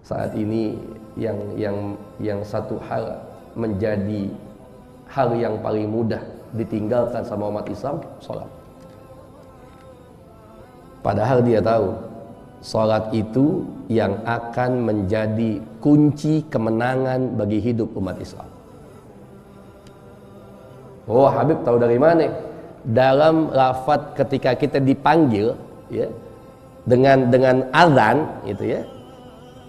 saat ini yang satu hal menjadi hal yang paling mudah ditinggalkan sama umat Islam, sholat. Padahal dia tahu sholat itu yang akan menjadi kunci kemenangan bagi hidup umat Islam. Oh, Habib tahu dari mana? Dalam lafaz ketika kita dipanggil, ya, dengan azan, gitu ya.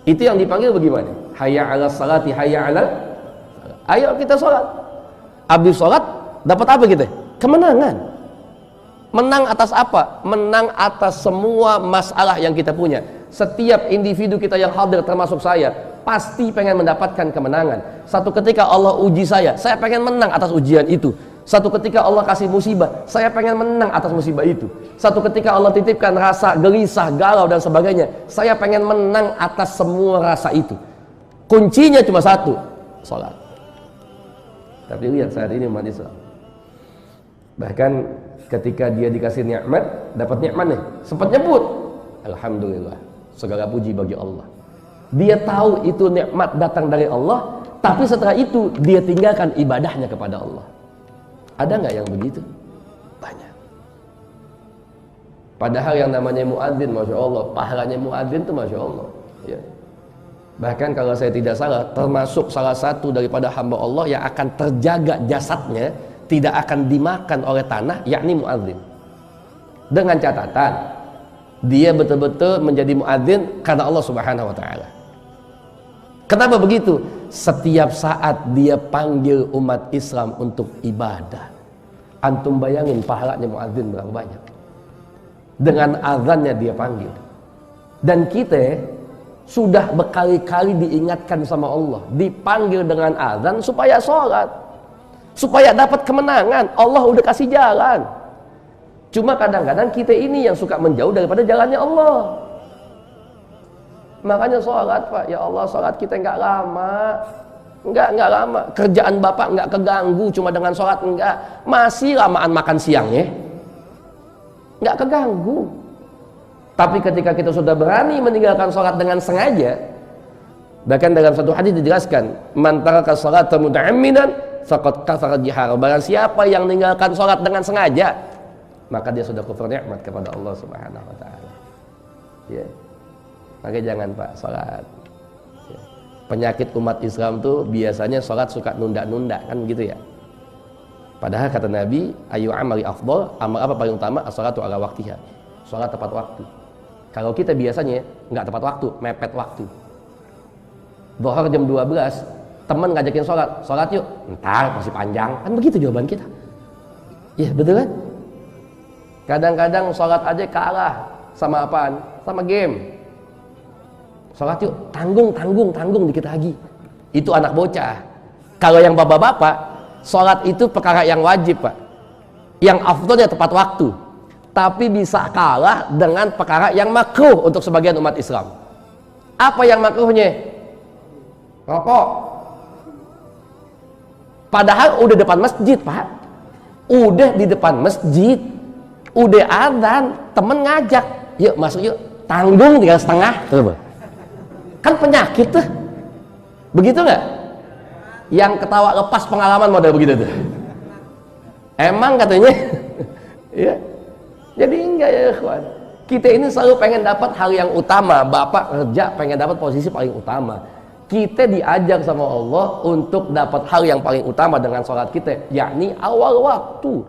Itu yang dipanggil bagaimana? Hayya 'alas salati, hayya 'alal. Ayo kita sholat. Habis sholat dapat apa kita? Kemenangan. Menang atas apa? Menang atas semua masalah yang kita punya. Setiap individu kita yang hadir termasuk saya pasti pengen mendapatkan kemenangan. Satu ketika Allah uji saya pengen menang atas ujian itu. Satu ketika Allah kasih musibah, saya pengen menang atas musibah itu. Satu ketika Allah titipkan rasa gelisah, galau dan sebagainya, saya pengen menang atas semua rasa itu. Kuncinya cuma satu, sholat. Tapi lihat saat ini umat Islam, bahkan ketika dia dikasih nikmat, dapat nikmat nih, sempat nyebut alhamdulillah, segala puji bagi Allah. Dia tahu itu nikmat datang dari Allah, tapi setelah itu dia tinggalkan ibadahnya kepada Allah. Ada nggak yang begitu? Banyak. Padahal yang namanya muadzin, masya Allah, pahalanya muadzin itu masya Allah, ya. Bahkan kalau saya tidak salah, termasuk salah satu daripada hamba Allah yang akan terjaga jasadnya, tidak akan dimakan oleh tanah, yakni muadzin. Dengan catatan dia betul-betul menjadi muadzin karena Allah Subhanahu wa taala. Kenapa begitu? Setiap saat dia panggil umat Islam untuk ibadah. Antum bayangin pahalanya muadzin berapa banyak. Dengan azannya dia panggil. Dan kita sudah berkali-kali diingatkan sama Allah, dipanggil dengan azan supaya sholat, supaya dapat kemenangan. Allah udah kasih jalan. Cuma kadang-kadang kita ini yang suka menjauh daripada jalannya Allah. Makanya sholat, Pak, ya Allah, sholat kita nggak lama, nggak lama. Kerjaan Bapak nggak keganggu cuma dengan sholat, nggak. Masih lamaan makan siangnya, nggak keganggu. Tapi ketika kita sudah berani meninggalkan sholat dengan sengaja, bahkan dalam satu hadis dijelaskan, man taraka sholata muta'ammidan faqad kafara jihara. Barang siapa yang meninggalkan sholat dengan sengaja, maka dia sudah kufur nikmat kepada Allah Subhanahu wa taala. Ya. Maka jangan, Pak, sholat. Ya. Penyakit umat Islam tuh biasanya sholat suka nunda-nunda, kan gitu ya. Padahal kata Nabi, ayu amali afdol, amal apa paling utama? As-sholatu ala waktiha. Sholat tepat waktu. Kalau kita biasanya nggak tepat waktu, mepet waktu. Dhuhr jam 12, teman ngajakin sholat yuk, ntar masih panjang, kan begitu jawaban kita. Iya, betul kan? Kadang-kadang sholat aja kalah sama apaan? Sama game. Sholat yuk, tanggung dikit lagi. Itu anak bocah. Kalau yang bapak-bapak, sholat itu perkara yang wajib, Pak. Yang afdolnya tepat waktu. Tapi bisa kalah dengan perkara yang makruh untuk sebagian umat Islam. Apa yang makruhnya? Rokok. Padahal udah depan masjid, Pak. Udah di depan masjid. Udah adzan, temen ngajak, yuk masuk yuk, tanggung 3,5. Coba. Kan penyakit tuh. Begitu nggak? Yang ketawa lepas pengalaman model begitu tuh. Emang katanya. Ya. Jadi enggak ya, ikhwan. Kita ini selalu pengen dapat hal yang utama. Bapak kerja pengen dapat posisi paling utama. Kita diajak sama Allah untuk dapat hal yang paling utama dengan sholat kita, yakni awal waktu.